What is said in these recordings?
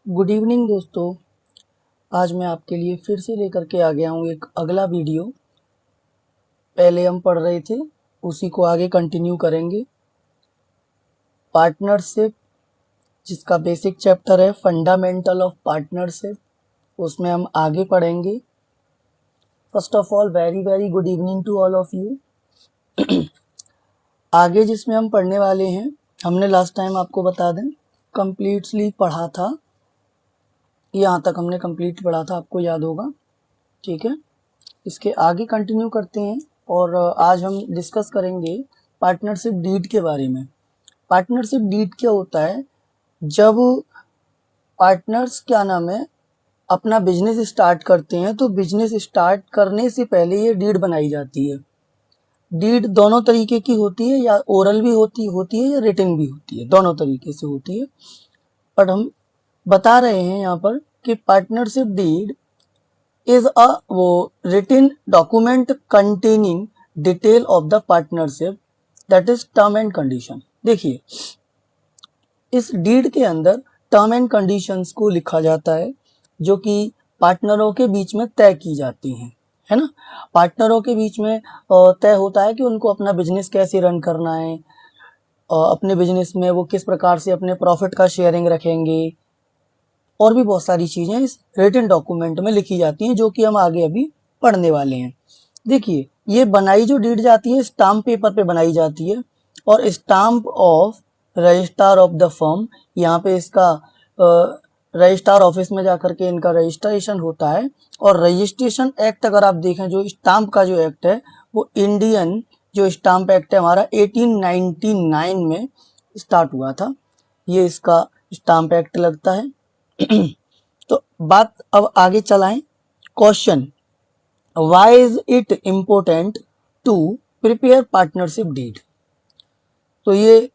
Good evening दोस्तों। आज मैं आपके लिए फिर से लेकर के आ गया हूँ एक अगला वीडियो। पहले हम पढ़ रहे थे उसी को आगे कंटिन्यू करेंगे। पार्टनरशिप, जिसका बेसिक चैप्टर है फंडामेंटल ऑफ पार्टनरशिप, उसमें हम आगे पढ़ेंगे। First of all very good evening to all of you. आगे जिसमें हम पढ़ने वाले हैं, हमने लास्ट टाइम आपको बता दें कंप्लीटली पढ़ा था, यहाँ तक हमने कंप्लीट पढ़ा था, आपको याद होगा। ठीक है, इसके आगे कंटिन्यू करते हैं और आज हम डिस्कस करेंगे पार्टनरशिप डीड के बारे में। पार्टनरशिप डीड क्या होता है? जब पार्टनर्स क्या नाम है अपना बिजनेस स्टार्ट करते हैं तो बिजनेस स्टार्ट करने से पहले ये डीड बनाई जाती है। डीड दोनों तरीके की होती है, या ओरल भी होती है या रिटन भी होती है, दोनों तरीके से होती है। पर हम बता रहे हैं यहाँ पर कि partnership deed is a written document containing detail of the partnership, that is term and condition। देखिए, इस डीड के अंदर टर्म एंड कंडीशंस को लिखा जाता है जो कि पार्टनरों के बीच में तय की जाती हैं, है ना। पार्टनरों के बीच में तय होता है कि उनको अपना बिजनेस कैसे रन करना है, अपने बिजनेस में वो किस प्रकार से अपने प्रॉफिट का शेयरिंग रखेंगे, और भी बहुत सारी चीज़ें इस रिटन डॉक्यूमेंट में लिखी जाती हैं जो कि हम आगे अभी पढ़ने वाले हैं। देखिए, ये बनाई जो डीड जाती है स्टाम्प पेपर पे बनाई जाती है और stamp of registrar of the firm, यहाँ पे इसका रजिस्ट्रार ऑफिस में जाकर के इनका रजिस्ट्रेशन होता है। और रजिस्ट्रेशन एक्ट अगर आप देखें, जो स्टाम्प का जो एक्ट है वो इंडियन जो स्टाम्प एक्ट है हमारा 1899 में स्टार्ट हुआ था, ये इसका स्टाम्प एक्ट लगता है। तो बात अब आगे चलाएं। Question, why is it important to prepare partnership deed? तो ये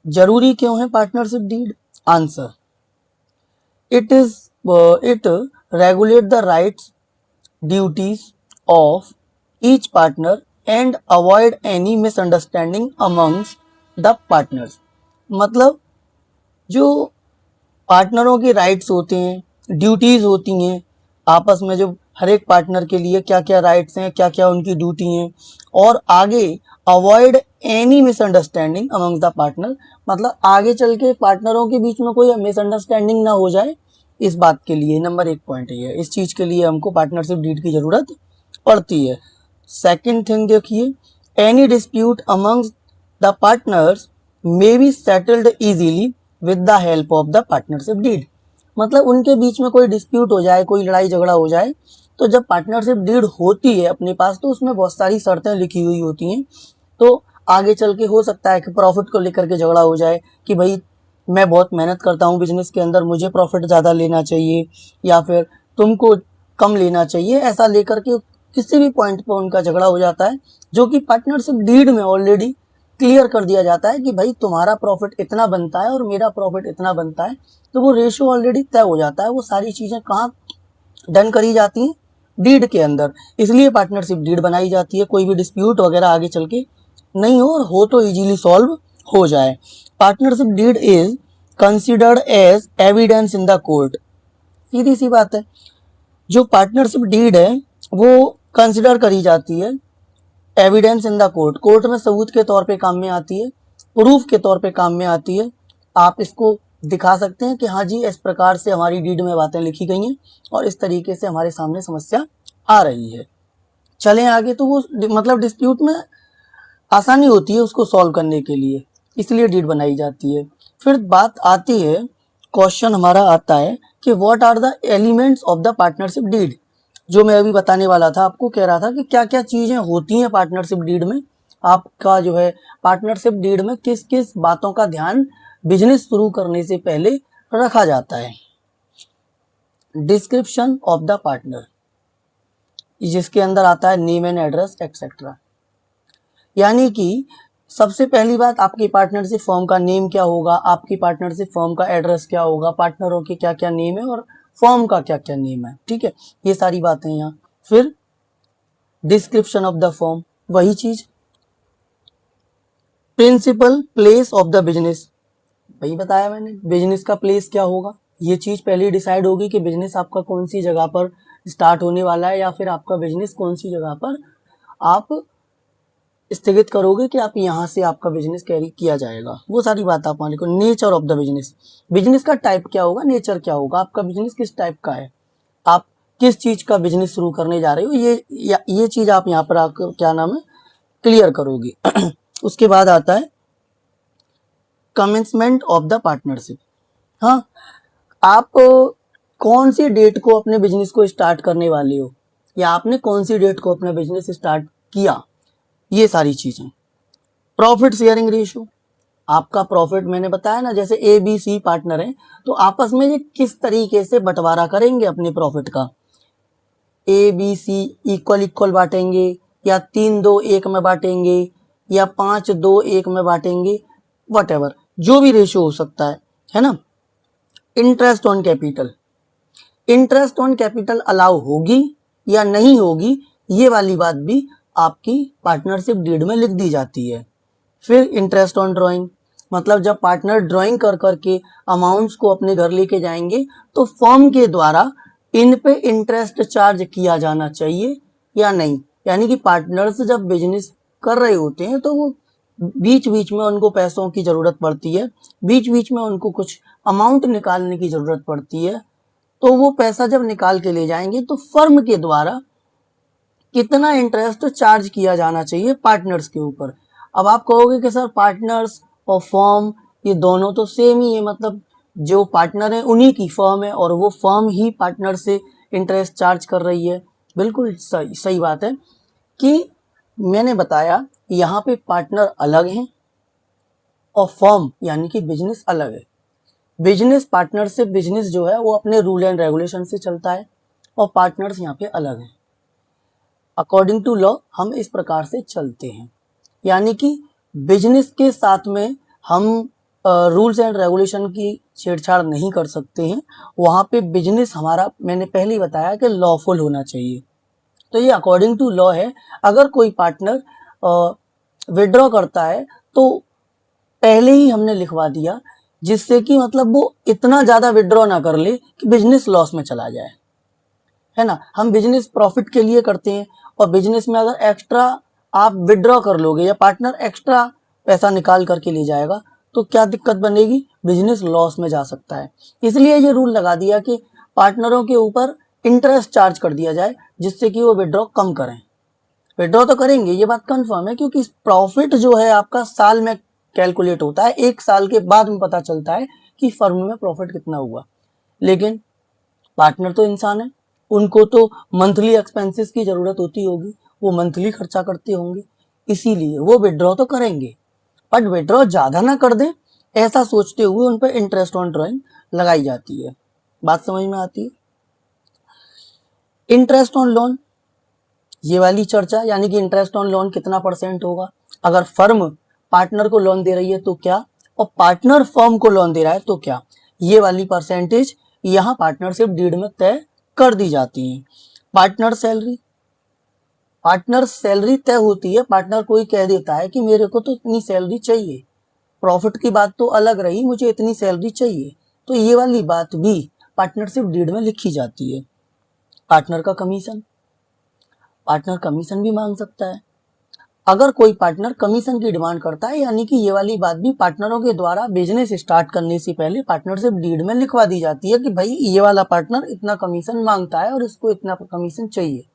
जरूरी क्यों है partnership deed? Answer, it regulate the rights duties of each partner and avoid any misunderstanding amongst the partners. मतलब जो पार्टनरों के राइट्स होते हैं, ड्यूटीज़ होती हैं आपस में, जो हर एक पार्टनर के लिए क्या क्या राइट्स हैं, क्या क्या उनकी ड्यूटी हैं, और आगे avoid any misunderstanding amongst the partner, मतलब आगे चल के पार्टनरों के बीच में कोई मिसअंडरस्टैंडिंग ना हो जाए, इस बात के लिए नंबर 1 पॉइंट है। इस चीज़ के लिए हमको पार्टनरशिप डीड की ज़रूरत पड़ती है। सेकेंड थिंग देखिए, any dispute amongst the partners may be settled easily with the help of the partnership deed. मतलब उनके बीच में कोई डिस्प्यूट हो जाए, कोई लड़ाई झगड़ा हो जाए, तो जब पार्टनरशिप डीड होती है अपने पास तो उसमें बहुत सारी शर्तें लिखी हुई होती हैं। तो आगे चल के हो सकता है कि प्रॉफिट को लेकर के झगड़ा हो जाए कि भाई मैं बहुत मेहनत करता हूँ बिजनेस के अंदर, मुझे प्रॉफिट ज़्यादा लेना चाहिए, या फिर तुमको कम लेना चाहिए, ऐसा लेकर के किसी भी पॉइंट पर उनका झगड़ा हो जाता है, जो कि पार्टनरशिप डीड में ऑलरेडी क्लियर कर दिया जाता है कि भाई तुम्हारा प्रॉफिट इतना बनता है और मेरा प्रॉफिट इतना बनता है। तो वो रेशियो ऑलरेडी तय हो जाता है। वो सारी चीज़ें कहाँ डन करी जाती हैं? डीड के अंदर। इसलिए पार्टनरशिप डीड बनाई जाती है, कोई भी डिस्प्यूट वगैरह आगे चल के नहीं हो, और हो तो इजीली सॉल्व हो जाए। Partnership deed is considered as evidence in the court. सीधी सी बात है, जो पार्टनरशिप डीड है वो कंसिडर करी जाती है evidence in the court. Court में सबूत के तौर पे काम में आती है, प्रूफ के तौर पे काम में आती है। आप इसको दिखा सकते हैं कि हाँ जी, इस प्रकार से हमारी डीड में बातें लिखी गई हैं और इस तरीके से हमारे सामने समस्या आ रही है। चलें आगे। तो वो मतलब डिस्प्यूट में आसानी होती है उसको सॉल्व करने के लिए, इसलिए डीड बनाई जाती है। फिर बात आती है, क्वेश्चन हमारा आता है कि what are the elements of the partnership deed. जो मैं अभी बताने वाला था, आपको कह रहा था कि क्या क्या चीज़ें होती हैं पार्टनरशिप डीड में। आपका जो है पार्टनरशिप डीड में किस किस बातों का ध्यान बिजनेस शुरू करने से पहले रखा जाता है। डिस्क्रिप्शन ऑफ द पार्टनर, जिसके अंदर आता है नेम एंड एड्रेस एक्सेट्रा। यानी कि सबसे पहली बात, आपकी पार्टनरशिप फर्म का नेम क्या होगा, आपकी पार्टनरशिप फर्म का एड्रेस क्या होगा, पार्टनरों के क्या क्या नेम है और फर्म का क्या क्या नेम है। ठीक है, ये सारी बातें यहाँ। फिर डिस्क्रिप्शन ऑफ द फर्म, वही चीज। Principal place of the business, वही बताया मैंने, बिजनेस का प्लेस क्या होगा, ये चीज़ पहले डिसाइड होगी कि बिजनेस आपका कौन सी जगह पर स्टार्ट होने वाला है, या फिर आपका बिजनेस कौन सी जगह पर आप स्थगित करोगे कि आप यहाँ से आपका बिजनेस कैरी किया जाएगा। वो सारी बात आप मान लो। Nature of the business, business का टाइप क्या होगा, नेचर क्या होगा, आपका बिजनेस किस टाइप का है, आप किस चीज़ का बिजनेस शुरू करने जा रहे हो, ये चीज़ आप यहाँ पर आकर क्या नाम है क्लियर करोगे। उसके बाद आता है कमेंसमेंट ऑफ द पार्टनरशिप। हाँ, आप कौन सी डेट को अपने बिजनेस को स्टार्ट करने वाले हो, या आपने कौन सी डेट को अपना बिजनेस स्टार्ट किया, ये सारी चीजें। प्रॉफिट शेयरिंग रेशियो, आपका प्रॉफिट मैंने बताया ना, जैसे ए बी सी पार्टनर हैं तो आपस में ये किस तरीके से बंटवारा करेंगे अपने प्रॉफिट का, A B C equal equal बांटेंगे, या 3-2-1 में बांटेंगे, या 5-2-1 में बांटेंगे, वट जो भी रेशियो हो सकता है ना। Interest on capital, interest on capital allow होगी या नहीं होगी, ये वाली बात भी आपकी पार्टनरशिप डीड में लिख दी जाती है। फिर इंटरेस्ट ऑन ड्राइंग, मतलब जब पार्टनर ड्राइंग कर करके अमाउंट्स को अपने घर लेके जाएंगे तो फर्म के द्वारा इन पे इंटरेस्ट चार्ज किया जाना चाहिए या नहीं। यानी कि पार्टनर्स जब बिजनेस कर रहे होते हैं तो वो बीच बीच में उनको पैसों की ज़रूरत पड़ती है, बीच बीच में उनको कुछ अमाउंट निकालने की ज़रूरत पड़ती है, तो वो पैसा जब निकाल के ले जाएंगे तो फर्म के द्वारा कितना इंटरेस्ट चार्ज किया जाना चाहिए पार्टनर्स के ऊपर। अब आप कहोगे कि सर पार्टनर्स और फर्म ये दोनों तो सेम ही है, मतलब जो पार्टनर है उन्हीं की फर्म है और वो फर्म ही पार्टनर से इंटरेस्ट चार्ज कर रही है। बिल्कुल सही बात है कि मैंने बताया यहाँ पे पार्टनर अलग हैं और फर्म यानी कि बिजनेस अलग है। बिजनेस पार्टनरशिप बिजनेस जो है वो अपने रूल एंड रेगुलेशन से चलता है और पार्टनर्स यहाँ पे अलग हैं। अकॉर्डिंग टू लॉ हम इस प्रकार से चलते हैं, यानी कि बिजनेस के साथ में हम रूल्स एंड रेगुलेशन की छेड़छाड़ नहीं कर सकते हैं। वहाँ पे बिजनेस हमारा मैंने पहले ही बताया कि लॉफुल होना चाहिए। तो ये अकॉर्डिंग टू लॉ है। अगर कोई पार्टनर विड्रॉ करता है तो पहले ही हमने लिखवा दिया, जिससे कि मतलब वो इतना ज़्यादा विड्रॉ ना कर ले कि बिजनेस लॉस में चला जाए, है ना। हम बिजनेस प्रॉफिट के लिए करते हैं और बिजनेस में अगर एक्स्ट्रा आप विड्रॉ कर लोगे या पार्टनर एक्स्ट्रा पैसा निकाल करके ले जाएगा तो क्या दिक्कत बनेगी, बिजनेस लॉस में जा सकता है। इसलिए ये रूल लगा दिया कि पार्टनरों के ऊपर इंटरेस्ट चार्ज कर दिया जाए जिससे कि वो विड्रॉ कम करें। विड्रॉ तो करेंगे, ये बात कंफर्म है, क्योंकि प्रॉफिट जो है आपका साल में कैलकुलेट होता है, 1 साल के बाद में पता चलता है कि फर्म में प्रॉफिट कितना हुआ। लेकिन पार्टनर तो इंसान है, उनको तो मंथली एक्सपेंसेस की ज़रूरत होती होगी, वो मंथली खर्चा करते होंगे, इसीलिए वो विड्रॉ तो करेंगे, बट विड्रॉ ज़्यादा ना कर दें ऐसा सोचते हुए उन पर इंटरेस्ट ऑन ड्राइंग लगाई जाती है। बात समझ में आती है। इंटरेस्ट ऑन लोन, ये वाली चर्चा, यानी कि इंटरेस्ट ऑन लोन कितना % होगा, अगर फर्म पार्टनर को लोन दे रही है तो क्या, और पार्टनर फर्म को लोन दे रहा है तो क्या, ये वाली परसेंटेज यहाँ पार्टनरशिप डीड में तय कर दी जाती है। पार्टनर सैलरी, पार्टनर सैलरी तय होती है। पार्टनर कोई कह देता है कि मेरे को तो इतनी सैलरी चाहिए, प्रॉफिट की बात तो अलग रही, मुझे इतनी सैलरी चाहिए, तो ये वाली बात भी पार्टनरशिप डीड में लिखी जाती है। पार्टनर का कमीशन, पार्टनर कमीशन भी मांग सकता है। अगर कोई पार्टनर कमीशन की डिमांड करता है, यानी कि ये वाली बात भी पार्टनरों के द्वारा बिजनेस स्टार्ट करने से पहले पार्टनरशिप डीड में लिखवा दी जाती है कि भाई ये वाला पार्टनर इतना कमीशन मांगता है और इसको इतना कमीशन चाहिए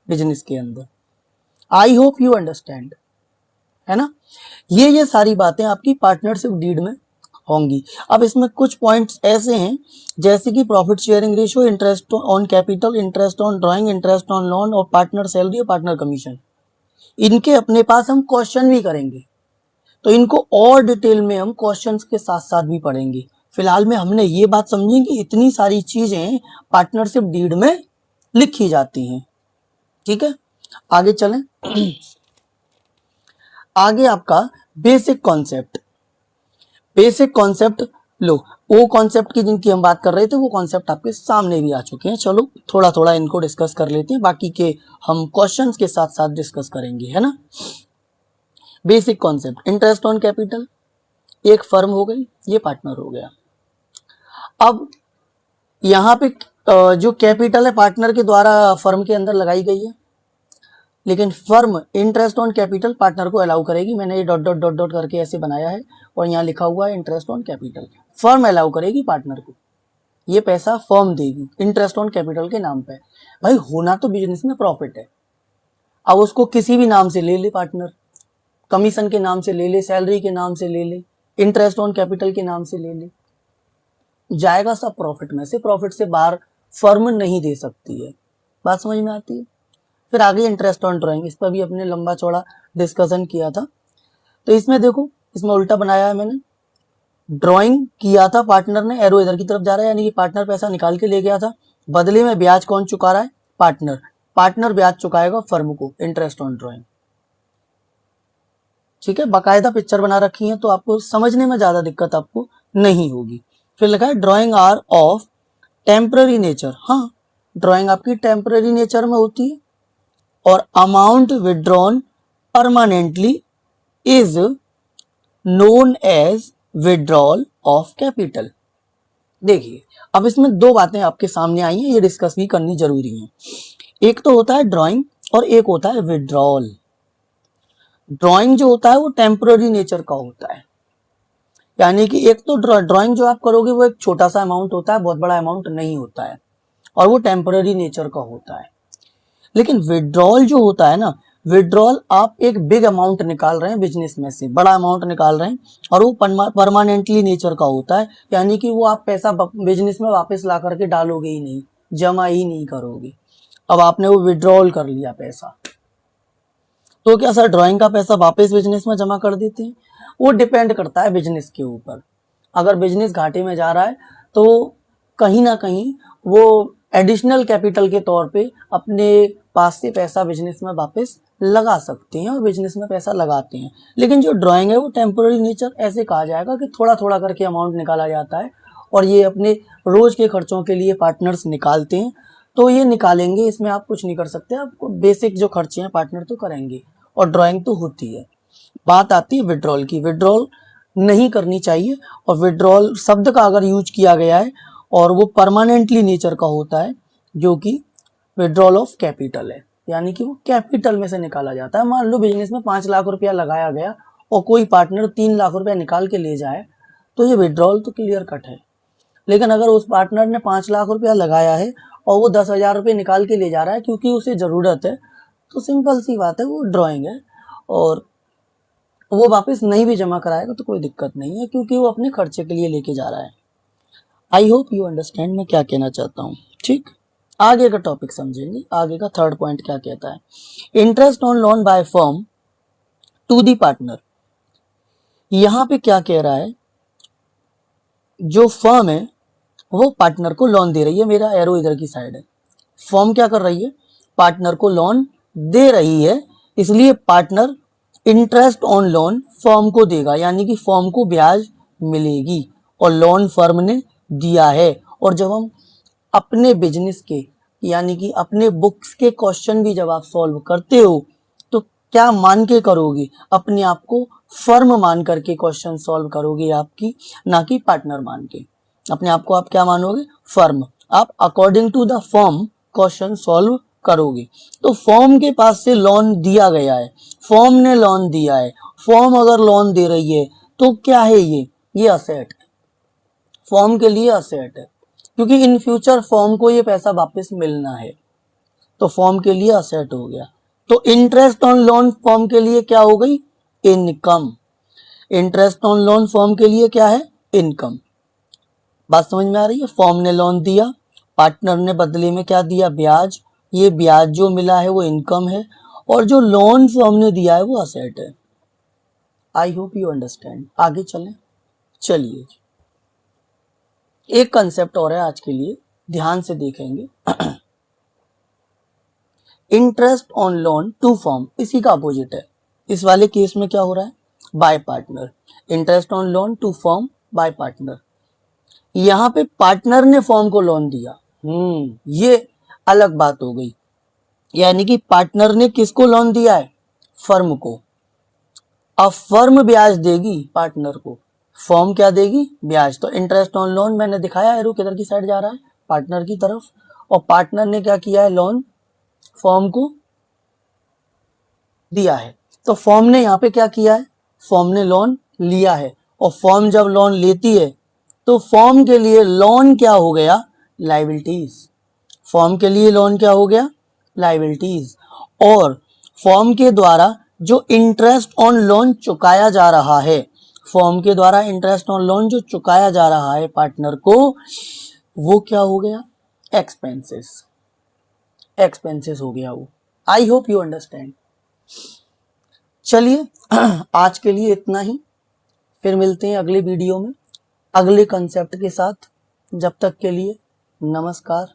बिजनेस के अंदर। आई होप यू अंडरस्टैंड, है ना। ये सारी बातें आपकी पार्टनरशिप डीड में होंगी। अब इसमें कुछ पॉइंट्स ऐसे हैं जैसे कि profit sharing ratio, interest on capital, interest on drawing, interest on loan और पार्टनर सैलरी और पार्टनर कमीशन। इनके अपने पास हम क्वेश्चन भी करेंगे, तो इनको और डिटेल में हम क्वेश्चंस के साथ साथ भी पढ़ेंगे। फिलहाल में हमने ये बात समझी कि इतनी सारी चीजें पार्टनरशिप डीड में लिखी जाती हैं। ठीक है, आगे चलें। आगे आपका बेसिक कॉन्सेप्ट, बेसिक कॉन्सेप्ट लो, वो कॉन्सेप्ट की जिनकी हम बात कर रहे थे वो कॉन्सेप्ट आपके सामने भी आ चुके हैं। चलो थोड़ा थोड़ा इनको डिस्कस कर लेते हैं, बाकी के हम क्वेश्चंस के साथ साथ डिस्कस करेंगे, है ना। Basic concept, interest on capital, एक फर्म हो गई, ये पार्टनर हो गया। अब यहाँ पे जो कैपिटल है पार्टनर के द्वारा फर्म के अंदर लगाई गई है, लेकिन firm interest on capital partner को अलाउ करेगी। मैंने ये डॉट डॉट डॉट डॉट करके ऐसे बनाया है और यहाँ लिखा हुआ है interest on capital. Firm allow करेगी पार्टनर को, ये पैसा फर्म देगी इंटरेस्ट ऑन कैपिटल के नाम पे। भाई होना तो बिजनेस में प्रॉफिट है, अब उसको किसी भी नाम से ले ले पार्टनर, कमीशन के नाम से ले ले, सैलरी के नाम से ले ले, इंटरेस्ट ऑन कैपिटल के नाम से ले ले, जाएगा सब प्रॉफिट में से। प्रॉफिट से बाहर फर्म नहीं दे सकती है। बात समझ में आती है। फिर आगे इंटरेस्ट ऑन ड्राइंग, इस पर भी अपने लंबा चौड़ा डिस्कशन किया था। तो इसमें देखो, इसमें उल्टा बनाया है मैंने। ड्राइंग किया था पार्टनर ने, एरो इधर की तरफ जा रहा है, यानी कि पार्टनर पैसा निकाल के ले गया था। बदले में ब्याज कौन चुका रहा है? पार्टनर। पार्टनर ब्याज चुकाएगा फर्म को, इंटरेस्ट ऑन ड्राइंग। ठीक है, बाकायदा पिक्चर बना रखी है तो आपको समझने में ज्यादा दिक्कत आपको नहीं होगी। फिर लिखा है drawing are of temporary nature. हाँ, ड्राइंग आपकी टेम्पररी नेचर में होती है। और amount withdrawn permanently is known as withdrawal of capital. देखिए, अब इसमें दो बातें आपके सामने आई हैं, ये डिस्कस भी करनी जरूरी है। एक तो होता है ड्राइंग और एक होता है विड्रॉल। ड्राइंग जो होता है वो टेम्पररी नेचर का होता है, यानी कि एक तो ड्राइंग जो आप करोगे वो एक छोटा सा अमाउंट होता है, बहुत बड़ा अमाउंट नहीं होता है, और वो टेम्पररी नेचर का होता है। लेकिन विड्रॉल जो होता है ना, विड्रॉल आप एक बिग अमाउंट निकाल रहे हैं बिजनेस में से, बड़ा अमाउंट निकाल रहे हैं, और वो परमानेंटली नेचर का होता है, यानी कि वो आप पैसा बिजनेस में वापस ला करके डालोगे ही नहीं, जमा ही नहीं करोगे। अब आपने वो विड्रॉल कर लिया पैसा, तो क्या सर ड्राइंग का पैसा वापस बिजनेस में जमा कर देते हैं? वो डिपेंड करता है बिजनेस के ऊपर। अगर बिजनेस घाटे में जा रहा है तो कहीं ना कहीं वो एडिशनल कैपिटल के तौर पे अपने पास से पैसा बिजनेस में वापस लगा सकते हैं और बिजनेस में पैसा लगाते हैं। लेकिन जो ड्राइंग है वो टेम्पोररी नेचर, ऐसे कहा जाएगा कि थोड़ा थोड़ा करके अमाउंट निकाला जाता है और ये अपने रोज के खर्चों के लिए पार्टनर्स निकालते हैं। तो ये निकालेंगे, इसमें आप कुछ नहीं कर सकते, आपको बेसिक जो खर्चे हैं पार्टनर तो करेंगे, और ड्राइंग तो होती है। बात आती है विड्रॉल की। विड्रॉल नहीं करनी चाहिए, और विड्रॉल शब्द का अगर यूज किया गया है और वो परमानेंटली नेचर का होता है, जो कि विड्रॉल ऑफ कैपिटल है, यानी कि वो कैपिटल में से निकाला जाता है। मान लो बिजनेस में 5 लाख रुपया लगाया गया और कोई पार्टनर 3 लाख रुपया निकाल के ले जाए, तो ये विड्रॉल तो क्लियर कट है। लेकिन अगर उस पार्टनर ने 5 लाख रुपया लगाया है और वो 10,000 रुपये निकाल के ले जा रहा है क्योंकि उसे ज़रूरत है, तो सिंपल सी बात है, वो ड्राइंग है, और वो वापस नहीं भी जमा कराएगा तो कोई दिक्कत नहीं है, क्योंकि वो अपने खर्चे के लिए लेके जा रहा है। आई होप यू अंडरस्टैंड मैं क्या कहना चाहता हूँ। ठीक, आगे का टॉपिक समझेंगे। आगे का थर्ड पॉइंट क्या कहता है? Interest on loan by firm to the partner. यहाँ पे क्या कह रहा है? जो फर्म है वो पार्टनर को लोन दे रही है, मेरा एरो इधर की साइड है। फर्म क्या कर रही है? पार्टनर को लोन दे रही है, इसलिए partner interest on loan firm को देगा, यानी कि फर्म को ब्याज मिलेगी, और लोन फर्म ने दिया है। और जब हम अपने बिजनेस के, यानी कि अपने बुक्स के क्वेश्चन भी जब आप सॉल्व करते हो तो क्या मान के करोगे? अपने आप को फर्म मान करके क्वेश्चन सॉल्व करोगे आपकी, ना कि पार्टनर मान के। अपने आप को आप क्या मानोगे? फर्म। आप according to the firm question solve करोगे। तो फर्म के पास से लोन दिया गया है, फर्म ने लोन दिया है। फर्म अगर लोन दे रही है तो क्या है? ये असेट है, फर्म के लिए असेट है, क्योंकि इन फ्यूचर फर्म को ये पैसा वापस मिलना है, तो फर्म के लिए असेट हो गया। तो इंटरेस्ट ऑन लोन फर्म के लिए क्या हो गई? Income. Interest on loan firm के लिए क्या है? इनकम। बात समझ में आ रही है? फर्म ने लोन दिया, पार्टनर ने बदले में क्या दिया? ब्याज। ये ब्याज जो मिला है वो इनकम है, और जो लोन फर्म ने दिया है वो असेट है। I hope you understand. आगे चलें। चलिए, एक कंसेप्ट और है आज के लिए, ध्यान से देखेंगे। Interest on loan to firm, इसी का अपोजिट है। इस वाले केस में क्या हो रहा है? By partner. Interest on loan to firm by partner. यहाँ पे पार्टनर ने फर्म को लोन दिया, ये अलग बात हो गई। यानी कि पार्टनर ने किसको लोन दिया है? फर्म को। अब फर्म ब्याज देगी पार्टनर को, फर्म क्या देगी? ब्याज। तो इंटरेस्ट ऑन लोन मैंने दिखाया, एरो किधर की साइड जा रहा है? पार्टनर की तरफ, और पार्टनर ने क्या किया है, लोन फर्म को दिया है। तो फर्म ने यहाँ पे क्या किया है, फर्म ने लोन लिया है, और फर्म जब लोन लेती है तो फर्म के लिए लोन क्या हो गया, लायबिलिटीज। फर्म के लिए लोन क्या हो गया, लायबिलिटीज। और फर्म के द्वारा जो इंटरेस्ट ऑन लोन चुकाया जा रहा है, फर्म के द्वारा इंटरेस्ट ऑन लोन जो चुकाया जा रहा है पार्टनर को, वो क्या हो गया, एक्सपेंसेस। एक्सपेंसेस हो गया वो। I hope you understand. चलिए आज के लिए इतना ही, फिर मिलते हैं अगले वीडियो में अगले कंसेप्ट के साथ। जब तक के लिए नमस्कार।